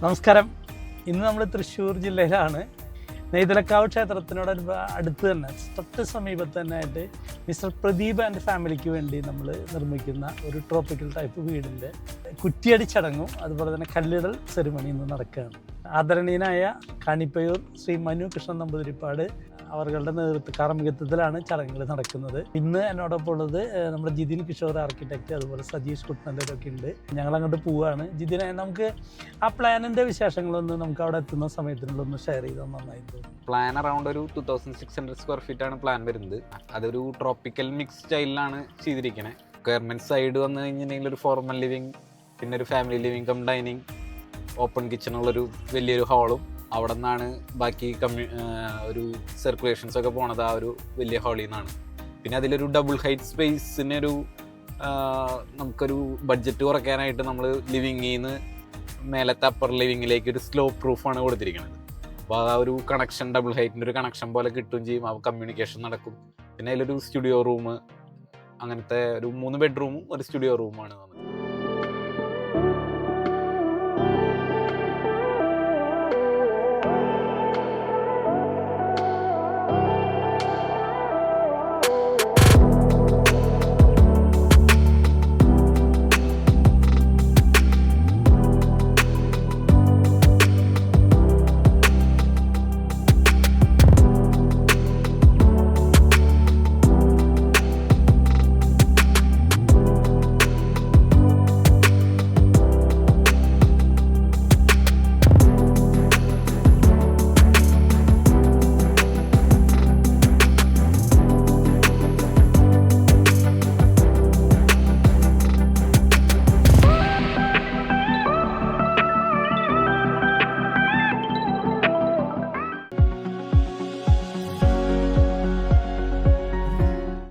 നമസ്കാരം. ഇന്ന് നമ്മൾ തൃശ്ശൂർ ജില്ലയിലാണ്. നെയ്തലക്കാവ് ക്ഷേത്രത്തിനോട് അടുത്ത് തന്നെ തൊട്ട് സമീപത്ത് തന്നെ ആയിട്ട് മിസ്റ്റർ പ്രദീപ് ആൻഡ് ഫാമിലിക്ക് വേണ്ടി നമ്മൾ നിർമ്മിക്കുന്ന ഒരു ട്രോപ്പിക്കൽ ടൈപ്പ് വീടിൻ്റെ കുറ്റിയടി ചടങ്ങും അതുപോലെ തന്നെ കല്ലിടൽ സെറിമണി ഇന്ന് നടക്കുകയാണ്. ആദരണീയനായ കാണിപ്പയൂർ ശ്രീ മനു കൃഷ്ണൻ നമ്പൂതിരിപ്പാട് അവരുടെ കാർമ്മികത്വത്തിലാണ് ചടങ്ങുകൾ നടക്കുന്നത്. ഇന്ന് എന്നോടൊപ്പം ഉള്ളത് നമ്മുടെ ജിതിൻ കിഷോർ ആർക്കിടെക്റ്റ്, അതുപോലെ സജീഷ് കുട്ടനല്ലൊക്കെ ഉണ്ട്. ഞങ്ങൾ അങ്ങോട്ട് പോവുകയാണ്. ജിതിനെ, നമുക്ക് ആ പ്ലാനിൻ്റെ വിശേഷങ്ങളൊന്ന് നമുക്ക് അവിടെ എത്തുന്ന സമയത്തിനുള്ളൊന്ന് ഷെയർ ചെയ്താൽ നന്നായിരുന്നു. പ്ലാൻ അറൗണ്ട് ഒരു 2600 സ്ക്വയർ ഫീറ്റ് ആണ് പ്ലാൻ വരുന്നത്. അതൊരു ട്രോപ്പിക്കൽ മിക്സ് സ്റ്റൈലിലാണ് ചെയ്തിരിക്കുന്നത്. ഗവൺമെൻറ് സൈഡ് വന്നു കഴിഞ്ഞിട്ടുണ്ടെങ്കിൽ ഒരു ഫോർമൽ ലിവിങ്, പിന്നെ ഒരു family living cum dining, open കിച്ചണുള്ളൊരു വലിയൊരു ഹാളും, അവിടെ നിന്നാണ് ബാക്കി ഒരു സർക്കുലേഷൻസ് ഒക്കെ പോണത് ആ ഒരു വലിയ ഹാളിൽ നിന്നാണ്. പിന്നെ അതിലൊരു ഡബിൾ ഹൈറ്റ് സ്പേസിനൊരു നമുക്കൊരു ബഡ്ജറ്റ് കുറയ്ക്കാനായിട്ട് നമ്മൾ ലിവിങ്ങിൽ നിന്ന് മേലത്തെ അപ്പർ ലിവിങ്ങിലേക്ക് ഒരു സ്ലോ പ്രൂഫാണ് കൊടുത്തിരിക്കുന്നത്. അപ്പോൾ ആ ഒരു കണക്ഷൻ ഡബിൾ ഹൈറ്റിൻ്റെ ഒരു കണക്ഷൻ പോലെ കിട്ടുകയും ചെയ്യും, ആ കമ്മ്യൂണിക്കേഷൻ നടക്കും. പിന്നെ അതിലൊരു സ്റ്റുഡിയോ റൂം, അങ്ങനത്തെ ഒരു 3 ബെഡ്റൂമും ഒരു സ്റ്റുഡിയോ റൂമാണ് നമുക്ക്.